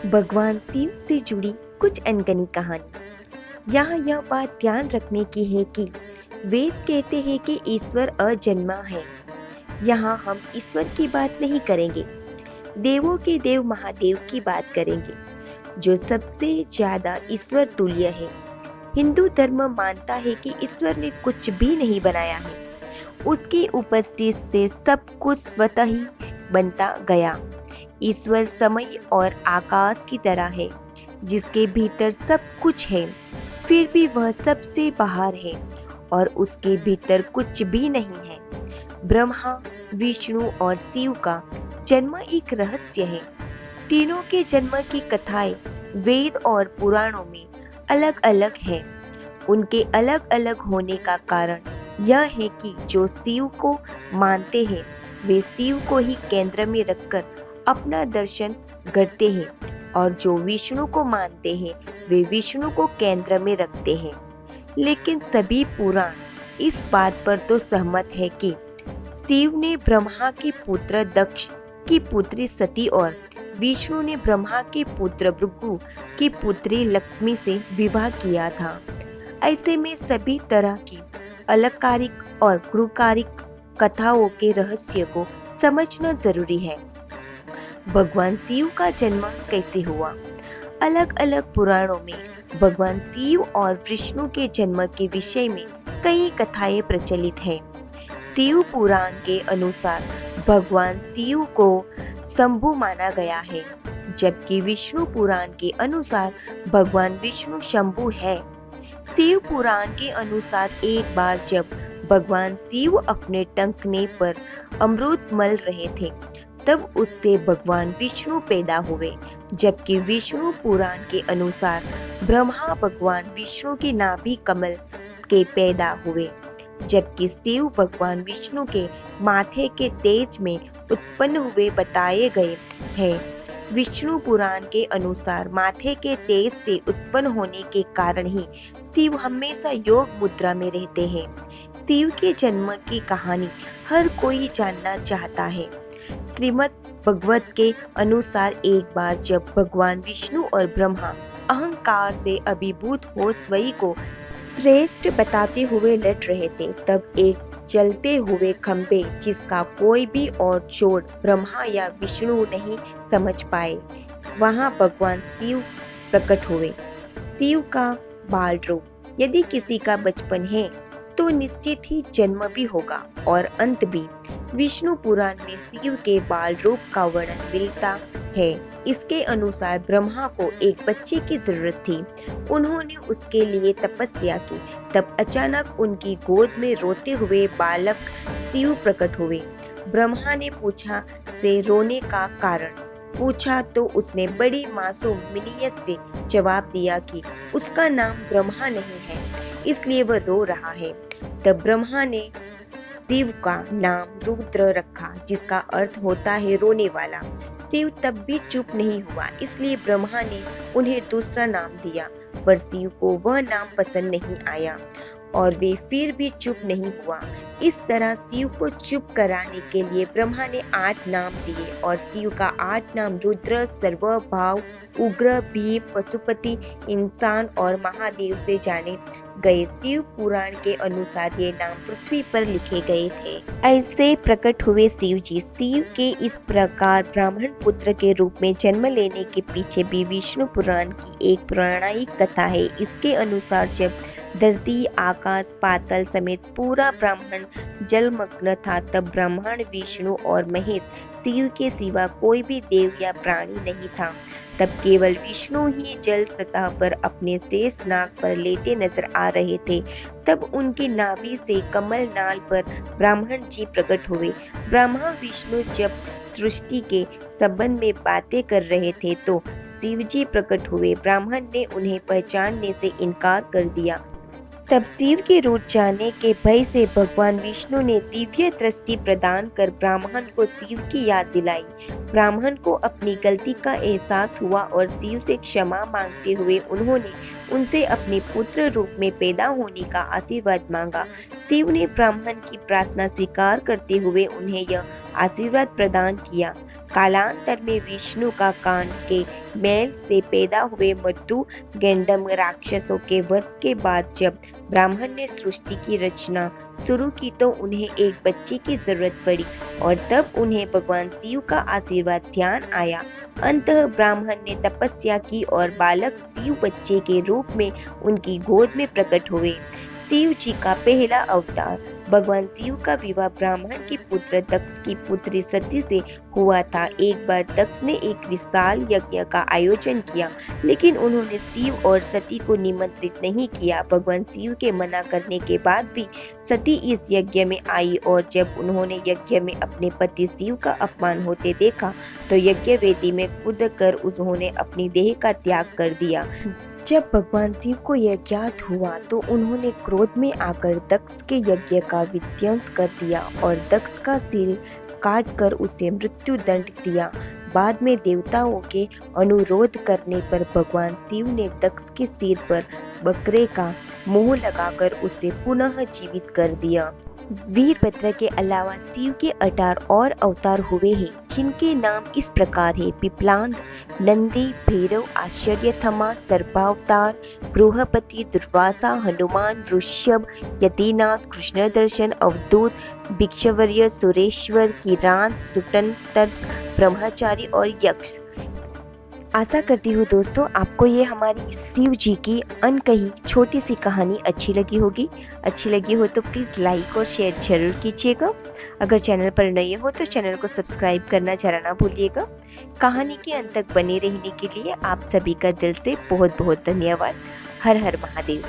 भगवान शिव से जुड़ी कुछ अनकही कहानी। यहाँ यह बात ध्यान रखने की है कि वेद कहते हैं कि ईश्वर अजन्मा है। यहाँ हम ईश्वर की बात नहीं करेंगे, देवों के देव महादेव की बात करेंगे, जो सबसे ज्यादा ईश्वर तुल्य है। हिंदू धर्म मानता है कि ईश्वर ने कुछ भी नहीं बनाया है, उसकी उपस्थिति से सब कुछ स्वतः ही बनता गया। ईश्वर समय और आकाश की तरह है, जिसके भीतर सब कुछ है, फिर भी वह सबसे बाहर है और उसके भीतर कुछ भी नहीं है। ब्रह्मा, विष्णु और शिव का जन्म एक रहस्य है। तीनों के जन्म की कथाएं वेद और पुराणों में अलग अलग है। उनके अलग अलग होने का कारण यह है कि जो शिव को मानते हैं वे शिव को ही केंद्र में रखकर अपना दर्शन करते हैं, और जो विष्णु को मानते हैं वे विष्णु को केंद्र में रखते हैं। लेकिन सभी पुराण इस बात पर तो सहमत है कि शिव ने ब्रह्मा के पुत्र दक्ष की पुत्री सती और विष्णु ने ब्रह्मा के पुत्र भृगु की पुत्री लक्ष्मी से विवाह किया था। ऐसे में सभी तरह की अलंकारिक और गुरुकारिक कथाओं के रहस्य को समझना जरूरी है। भगवान शिव का जन्म कैसे हुआ? अलग अलग पुराणों में भगवान शिव और विष्णु के जन्म के विषय में कई कथाएं प्रचलित हैं। शिव पुराण के अनुसार भगवान शिव को शंभु माना गया है, जबकि विष्णु पुराण के अनुसार भगवान विष्णु शंभु है। शिव पुराण के अनुसार एक बार जब भगवान शिव अपने टंकने पर अमृत मल रहे थे, तब उससे भगवान विष्णु पैदा हुए, जबकि विष्णु पुराण के अनुसार ब्रह्मा भगवान विष्णु के नाभि कमल के पैदा हुए, जबकि शिव भगवान विष्णु के माथे के तेज में उत्पन्न हुए बताए गए हैं। विष्णु पुराण के अनुसार माथे के तेज से उत्पन्न होने के कारण ही शिव हमेशा योग मुद्रा में रहते हैं। शिव के जन्म की कहानी हर कोई जानना चाहता है। श्रीमद् भगवत के अनुसार एक बार जब भगवान विष्णु और ब्रह्मा अहंकार से अभिभूत हो स्वयं को श्रेष्ठ बताते हुए लड़ रहे थे, तब एक जलते हुए खंभे जिसका कोई भी और जोड़ ब्रह्मा या विष्णु नहीं समझ पाए, वहां भगवान शिव प्रकट हुए। शिव का बाल रूप। यदि किसी का बचपन है तो निश्चित ही जन्म भी होगा और अंत भी। विष्णु पुराण में शिव के बाल रूप का वर्णन मिलता है। इसके अनुसार ब्रह्मा को एक बच्चे की जरूरत थी। उन्होंने उसके लिए तपस्या की, तब अचानक उनकी गोद में रोते हुए बालक शिव प्रकट हुए। ब्रह्मा ने पूछा से रोने का कारण पूछा तो उसने बड़ी मासूम मिनियत से जवाब दिया कि उसका नाम ब्रह्मा नहीं है, इसलिए वह रो रहा है। तब ब्रह्मा ने शिव का नाम रुद्र रखा, जिसका अर्थ होता है रोने वाला। शिव तब भी चुप नहीं हुआ, इसलिए ब्रह्मा ने उन्हें दूसरा नाम दिया, पर शिव को वह नाम पसंद नहीं आया और वे फिर भी चुप नहीं हुआ। इस तरह शिव को चुप कराने के लिए ब्रह्मा ने 8 नाम दिए और शिव का 8 नाम रुद्र, सर्वभाव, उग्र, भीम, पशुपति, इंसान और महादेव से जाने गए। शिव पुराण के अनुसार ये नाम पृथ्वी पर लिखे गए थे। ऐसे प्रकट हुए शिव जी। शिव के इस प्रकार ब्राह्मण पुत्र के रूप में जन्म लेने के पीछे भी विष्णु पुराण की एक पौराणिक कथा है। इसके अनुसार जब धरती, आकाश, पाताल समेत पूरा ब्रह्मांड जलमग्न था, तब ब्रह्मांड, विष्णु और महेश शिव के सिवा कोई भी देव या प्राणी नहीं था। तब केवल विष्णु ही जल सतह पर अपने शेष नाग पर लेटे नजर आ रहे थे। तब उनकी नाभि से कमल नाल पर ब्राह्मण जी प्रकट हुए। ब्रह्मा विष्णु जब सृष्टि के संबंध में बातें कर रहे थे तो शिव जी प्रकट हुए। ब्राह्मण ने उन्हें पहचानने से इनकार कर दिया। तब शिव के रूठ जाने के भय से भगवान विष्णु ने दिव्य दृष्टि प्रदान कर ब्राह्मण को शिव की याद दिलाई। ब्राह्मण को अपनी गलती का एहसास हुआ और शिव से क्षमा मांगते हुए उन्होंने उनसे अपने पुत्र रूप में पैदा होने का आशीर्वाद मांगा। शिव ने ब्राह्मण की प्रार्थना स्वीकार करते हुए उन्हें यह आशीर्वाद प्रदान किया। कालांतर में विष्णु का कान के मैल से पैदा हुए मधु गैंडम राक्षसों के वध के बाद जब ब्राह्मण ने सृष्टि की रचना शुरू की तो उन्हें एक बच्चे की जरूरत पड़ी और तब उन्हें भगवान शिव का आशीर्वाद ध्यान आया। अंततः ब्राह्मण ने तपस्या की और बालक शिव बच्चे के रूप में उनकी गोद में प्रकट हुए। शिव जी का पहला अवतार। भगवान शिव का विवाह ब्राह्मण के पुत्र दक्ष की पुत्री सती से हुआ था। एक बार दक्ष ने एक विशाल यज्ञ का आयोजन किया, लेकिन उन्होंने शिव और सती को निमंत्रित नहीं किया। भगवान शिव के मना करने के बाद भी सती इस यज्ञ में आई और जब उन्होंने यज्ञ में अपने पति शिव का अपमान होते देखा तो यज्ञ वेदी में कूद कर उन्होंने अपनी देह का त्याग कर दिया। जब भगवान शिव को यह ज्ञात हुआ तो उन्होंने क्रोध में आकर दक्ष के यज्ञ का विध्वंस कर दिया और दक्ष का सिर काट कर उसे मृत्यु दंड दिया। बाद में देवताओं के अनुरोध करने पर भगवान शिव ने दक्ष के सिर पर बकरे का मुंह लगाकर उसे पुनः जीवित कर दिया। वीरभद्र के अलावा शिव के 18 और अवतार हुए हैं, जिनके नाम इस प्रकार है: पिपलांद, नंदी, भैरव, आश्चर्यथमा, सर्पावतार, बृहस्पति, दुर्वासा, हनुमान, ऋषभ, यतिनाथ, कृष्णदर्शन, अवधूत, भिक्षवर्य, सुरेश्वर, किरात, सुटंतक, ब्रह्मचारी और यक्ष। आशा करती हूँ दोस्तों आपको ये हमारी शिव जी की अनकही छोटी सी कहानी अच्छी लगी होगी। अच्छी लगी हो तो प्लीज़ लाइक और शेयर जरूर कीजिएगा। अगर चैनल पर नए हो तो चैनल को सब्सक्राइब करना जरा ना भूलिएगा। कहानी के अंत तक बने रहने के लिए आप सभी का दिल से बहुत बहुत धन्यवाद। हर हर महादेव।